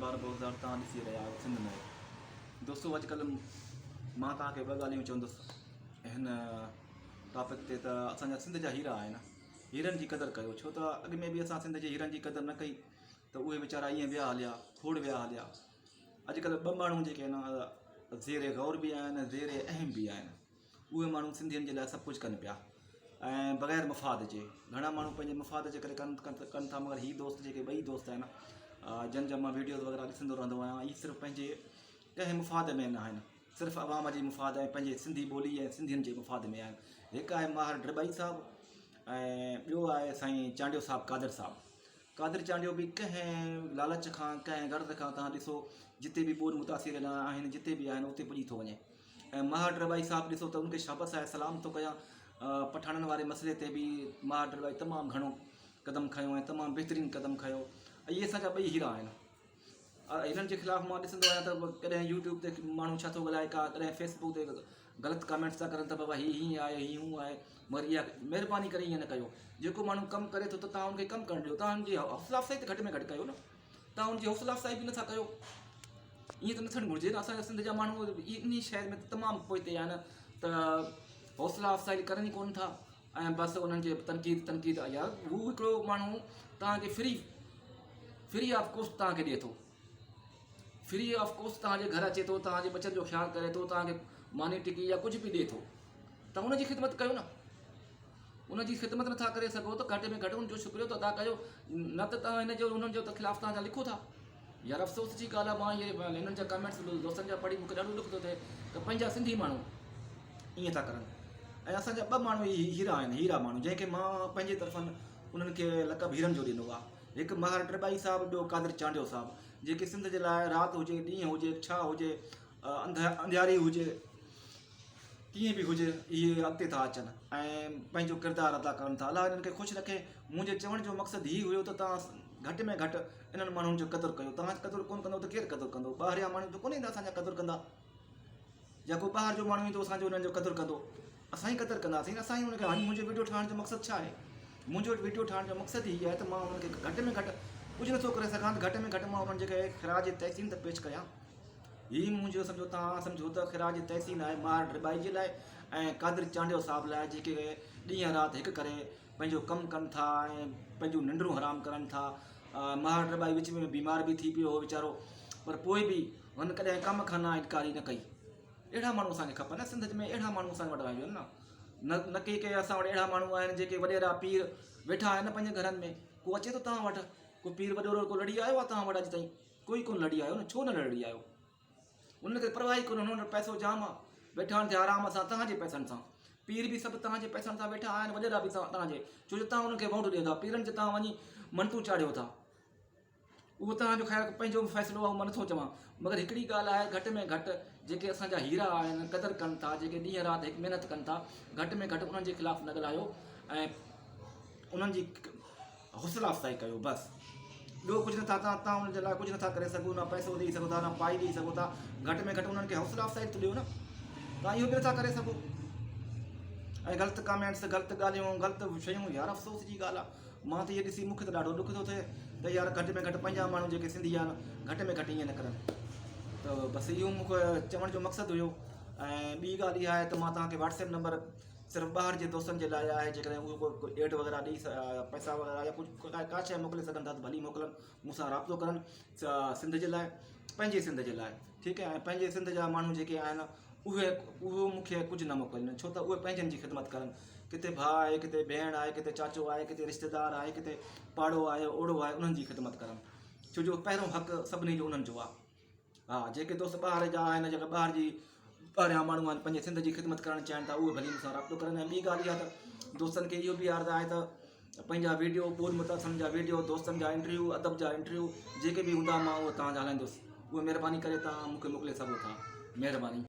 12 2000 तव्हां ॾिसी रहिया आहियो सिंध में। दोस्तों अॼुकल्ह मां तव्हांखे ॿ ॻाल्हियूं चवंदुसि हिन टॉपिक ते त असांजा सिंध जा हीरा आहिनि, हीरनि जी क़दुरु कयो। छो त अॻु में बि असां सिंध जे हीरनि जी क़दुरु न कई त उहे वीचारा ईअं विया हलिया, खोड़ विया हलिया। अॼुकल्ह ॿ माण्हू जेके आहिनि ज़ेरे गौर बि आहिनि, ज़ेरे अहम बि आहिनि। उहे माण्हू सिंधियुनि जे लाइ सभु कुझु कनि पिया ऐं बग़ैर मुफ़ाद जे। घणा माण्हू पंहिंजे मुफ़ाद जे करे कनि था, मगर हीअ दोस्त जेके ॿई दोस्त आहिनि जन जा मां वीडियोज़ वग़ैरह ॾिसंदो रहंदो आहियां, इहे सिर्फ़ु पंहिंजे कंहिं मुफ़ाद में न आहिनि, सिर्फ़ु अवाम जी मुफ़ाद ऐं पंहिंजे सिंधी ॿोली ऐं सिंधियुनि जे मुफ़ाद में आहिनि। हिकु आहे माहिर ड्रबाई साहिबु ऐं ॿियो आहे साईं चांडियो साहिबु कादिर साहिबु। कादिर चांडियो बि कंहिं लालच खां कंहिं गर्द खां तव्हां ॾिसो जिते बि ॿोल मुतासिर आहिनि, जिते बि आहिनि उते पुॼी थो वञे। ऐं माहिर ड्रबाई साहिबु ॾिसो त उनखे शाबस आहे, सलाम थो कयां। पठाणनि वारे मसइले ते बि माहिर ड्रबाई तमामु घणो क़दमु खयों ऐं तमामु बहितरीनु क़दमु खयों। इहे असांजा ॿई हीरा आहिनि। हिननि जे ख़िलाफ़ु मां ॾिसंदो आहियां त कॾहिं यूट्यूब ते माण्हू छा थो ॻाल्हाए, का कॾहिं फेसबुक ते ग़लति कमेंट्स था करनि त बाबा हीअ हीअं आहे, हीअ हूअं आहे। मगर इहा महिरबानी करे ईअं न कयो। जेको माण्हू कमु करे थो त तव्हां हुनखे कमु करणु ॾियो, तव्हां हुनजी हौसला अफ़ज़ाई त घटि में घटि कयो न। तव्हां हुनजी हौसला अफ़ज़ाई बि नथा कयो, ईअं त न थियणु घुरिजे न। असांजा सिंध जा माण्हू इन शइ में तमामु पोइते आहिनि त हौसला अफ़ज़ाई करनि ई कोन था ऐं बसि उन्हनि जे तनक़ीद यार। हू हिकिड़ो माण्हू तव्हांखे फ्री ऑफ कॉस्ट तव्हांखे ॾिए थो, फ्री ऑफ कॉस्ट तव्हांजे घर अचे थो, तव्हांजे बचनि जो ख़्यालु करे थो, तव्हांखे मानी टिकी या कुझु बि ॾिए थो, त उनजी ख़िदमत कयो न। उनजी ख़िदमत नथा करे सघो त घटि में घटि उनजो शुक्रियो त अदा कयो, न त तव्हां हिन जो उन्हनि जो त ख़िलाफ़ु तव्हां लिखो था। यार अफ़सोस जी ॻाल्हि आहे, मां इहे हिननि जा कमेंट्स दोस्तनि जा पढ़ी मूंखे ॾाढो ॾुख थो थिए त पंहिंजा सिंधी माण्हू ईअं था करनि। ऐं असांजा ॿ माण्हू हीरा आहिनि, हीरा माण्हू जंहिंखे मां पंहिंजे तरफ़ां उन्हनि खे लक़ब हीरनि जो ॾिनो आहे। हिकु माहिर ड्रबाई साहिबु, ॿियो कादिर चांडियो साहिबु, जेके सिंध जे लाइ राति हुजे ॾींहुं हुजे छा हुजे अंधियारी हुजे कीअं बि हुजे इहे अॻिते था अचनि ऐं पंहिंजो किरदारु अदा कनि था। अलाह हिननि खे ख़ुशि रखे। मुंहिंजे चवण जो मक़सदु हीउ हुयो त तव्हां घटि में घटि इन्हनि माण्हुनि जो क़दुरु कयो। तव्हां क़दुरु कोन कंदो त केरु क़दुरु कंदो? ॿाहिरियां माण्हू त कोन ईंदा असांजा क़दुरु कंदा, या को ॿाहिरि जो माण्हू ईंदो असांजो उन्हनि जो क़दुरु कंदो। असां ई क़दुरु कंदासीं न। असां ई हुनखे हाणे मुंहिंजो वीडियो ठाहिण जो मक़सदु छा आहे? मुंहिंजो वीडियो ठाहिण जो मक़सदु इहो आहे त मां हुनखे घटि में घटि कुझु नथो करे सघां त घटि में घटि मां उन्हनि जे ख़िराज तहसीन त पेश कयां। हीअ मुंहिंजो सम्झो, तव्हां सम्झो त ख़िराज तहसीन आहे माहिर ड्रबाई जे लाइ ऐं कादिर चांडियो साहिब लाइ, जेके ॾींहं राति हिकु करे पंहिंजो कमु कनि था ऐं पंहिंजूं निंडूं हराम करनि था। माहिर ड्रबाई विच में बीमार बि थी पियो हो वीचारो, पर पोइ बि हुन कॾहिं कम खां ना इनकारी न कई। अहिड़ा माण्हू असांखे खपनि न। सिंध में अहिड़ा माण्हू असां वटि आहियूं आहिनि न के असां वटि अहिड़ा माण्हू आहिनि जेके वॾेरा पीर वेठा आहिनि पंहिंजे घरनि में। को अचे थो तव्हां वटि, को पीर वॾो को लड़ी आयो आहे तव्हां वटि? अॼु ताईं कोई कोन लड़ी आयो न। छो न लड़ी आयो? उनखे परवाह ई कोन्हे, हुन वटि पैसो जाम आहे, वेठा आहिनि आराम सां तव्हांजे पैसनि सां। पीर बि सभु तव्हांजे पैसनि सां वेठा आहिनि, वॾेरा बि तव्हांजे, छो जो तव्हां हुनखे वोट ॾियो था। पीरनि ते तव्हां वञी मंतू चाढ़ियो था, उहो तव्हांजो ख़ैरु पंहिंजो फ़ैसिलो आहे, उहो मां नथो चवां। मगर हिकिड़ी ॻाल्हि आहे, घटि में घटि जेके असांजा हीरा आहिनि, क़दुरु कनि था, जेके ॾींहं राति हिकु महिनत कनि था, घटि में घटि उन्हनि जे ख़िलाफ़ु न ॻाल्हायो ऐं उन्हनि जी हौसला अफ़ज़ाई कयो बसि। ॿियो कुझु नथा। तव्हां हुननि जे लाइ कुझु नथा करे सघो, न पैसो ॾेई सघो था, न पाई ॾेई सघो था। घटि में घटि उन्हनि खे हौसला अफ़ज़ाई त ॾियो न। तव्हां इहो बि नथा करे सघो। ऐं ग़लति कमेंट्स, ग़लति ॻाल्हियूं, ग़लति शयूं, यार अफ़सोस जी ॻाल्हि आहे। मां त इहे ॾिसी मूंखे त ॾाढो ॾुख थो थिए त यार घटि में घटि पंहिंजा माण्हू जेके सिंधी आहिनि घटि में घटि ईअं न करनि। त बसि इहो मूंखे चवण जो मक़सदु हुयो। ऐं ॿी ॻाल्हि इहा आहे त मां तव्हांखे व्हाट्सएप नंबर सिर्फ़ु ॿाहिरि जे दोस्तनि जे लाइ आहे। जेकॾहिं उहो कोई एड वग़ैरह ॾेई पैसा वग़ैरह या कुझु का शइ मोकिले सघनि था त भली मोकिलनि, मूंसां राब्तो करनि सिंध जे लाइ, पंहिंजे सिंध जे लाइ, ठीकु आहे। ऐं पंहिंजे सिंध जा माण्हू जेके आहिनि उहो मूंखे कुझु न मोकिलनि, छो त उहे पंहिंजनि जी ख़िदमत करनि। किथे भाउ आहे, किथे भेण आहे, किथे चाचो आहे, किथे रिश्तेदार आहे, किथे पाड़ो आहे, ओड़ो आहे, उन्हनि जी ख़िदमत करनि, छो जो पहिरियों हक़ु सभिनी जो उन्हनि जो आहे। हा, जेके दोस्त ॿाहिरि जा आहिनि, जेके ॿाहिरियां माण्हू आहिनि, पंहिंजे सिंध जी ख़िदमत करणु चाहिनि था, उहे भली मूंसां राब्तो करनि। ऐं ॿी ॻाल्हि इहा त दोस्तनि खे इहो बि अर्ज़ु आहे त पंहिंजा वीडियो, ॿोल मुतासिरनि जा वीडियो, दोस्तनि जा इंटरव्यू, अदब जा इंटरव्यू जेके बि हूंदा मां उहे तव्हांजा हलाईंदुसि। उहे महिरबानी करे तव्हां मूंखे मोकिले सघो था। महिरबानी।